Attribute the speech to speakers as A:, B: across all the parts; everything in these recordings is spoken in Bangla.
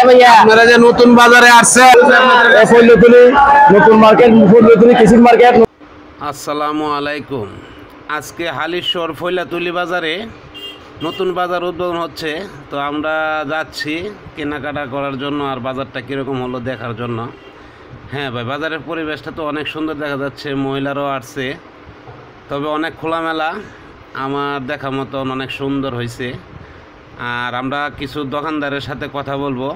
A: আপনারা যে নতুন বাজারে আসছেন নতুন মার্কেট কৃষি মার্কেট। আসসালামু আলাইকুম। আজকে হালিশহর ফৈলাতুলি বাজারে নতুন বাজার উদ্বোধন হচ্ছে, তো আমরা যাচ্ছি কেনাকাটা করার জন্য আর বাজারটা কীরকম হলো দেখার জন্য। হ্যাঁ ভাই, বাজারের পরিবেশটা তো অনেক সুন্দর দেখা যাচ্ছে, মহিলারাও আসছে, তবে অনেক খোলামেলা, আমার দেখা মতন অনেক সুন্দর হয়েছে। আর আমরা কিছু দোকানদারের সাথে কথা বলবো।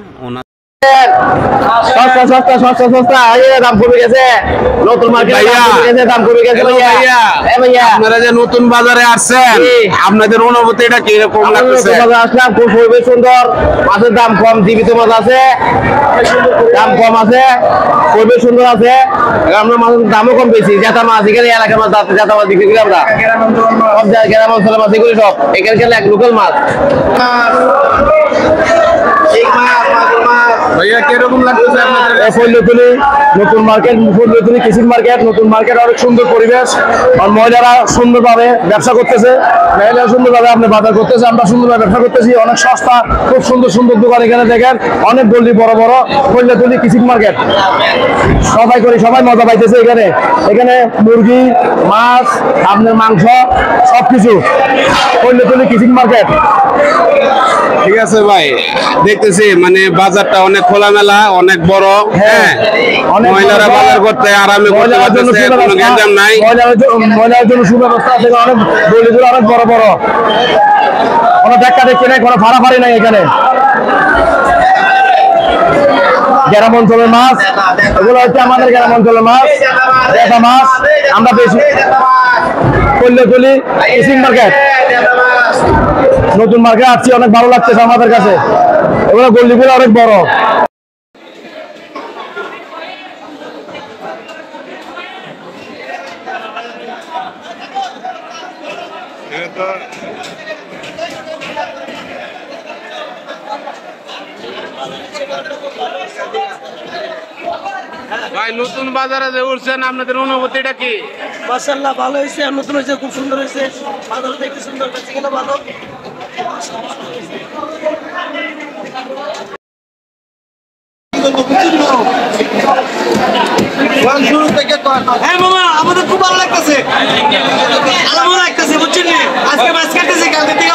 A: আপনারা যে নতুন বাজারে আসছেন, আপনাদের অনুভূতিটা কিরকম লাগছে?
B: আসলাম, খুব পরিবেশ সুন্দর, মাছের দাম কম, জীবিত মাছ আছে, দাম কম আছে, পরিবেশ সুন্দর আছে। আমরা মাছের দামও কম পেয়েছি, জেতা মাছ এখানে এলাকার মাছ, জেতা মাছ বিক্রি করি আমরা, সব গ্রাম অঞ্চলের মাছ এগুলি সব এখানে গেলে এক লোকাল মাছ।
A: ভাইয়া কিরকম লাগছে আপনাদের?
B: নতুন মার্কেট, কৃষি মার্কেট, নতুন মার্কেট, অনেক সুন্দর পরিবেশ, আর মহিলারা সুন্দরভাবে ব্যবসা করতেছে, মহিলারা সুন্দরভাবে আপনি বাজার করতেছে, আমরা সুন্দরভাবে ব্যবসা করতেছি, অনেক সস্তা, খুব সুন্দর সুন্দর দোকান এখানে দেখেন, অনেক গল্লি বড় বড় ফৈলাতুলি কৃষি মার্কেট, সবাই মজা পাইতেছে এখানে। এখানে মুরগি, মাছ, আপনার মাংস, সবকিছু ফৈলাতুলি কৃষি মার্কেট।
A: ঠিক আছে ভাই, দেখতেছি মানে বাজারটা অনেক খোলামেলা, অনেক বড়। হ্যাঁ, মহিলারা বাজার করতে আরামে করতে পারতেছে, কোনো গ্যাঞ্জাম নাই।
B: মহিলাদের জন্য সুব্যবস্থা আছে, অনেক গলিগুলো অনেক বড় বড়, কোনো দেখা দেখি নাই, কোনো ফাড়াফাড়ি নাই এখানে। গ্রাম অঞ্চলের মাছ এগুলো হচ্ছে আমাদের গ্রাম অঞ্চলের মাছ, জেতা মাছ আমরা বেশি। ফৈলাতুলি কৃষি মার্কেট, নতুন মার্কেট আসছি, অনেক ভালো লাগতেছে আমাদের কাছে, এগুলো গল্লিগুলো অনেক বড়।
A: ভাই, নতুন বাজারে যে উঠছেন, আপনাদের অনুভূতিটা কি?
C: মাশাআল্লাহ, ভালো হয়েছে, নতুন হয়েছে, খুব সুন্দর হয়েছে, বাজার দেখতে সুন্দর, কাছে গেলে ভালো। হ্যাঁ মামা, আমাদের খুব ভালো লাগতেছে, আলাদা লাগতেছে, বুঝছেন? আজকে মাছ কাটতেছে, কালকে থেকে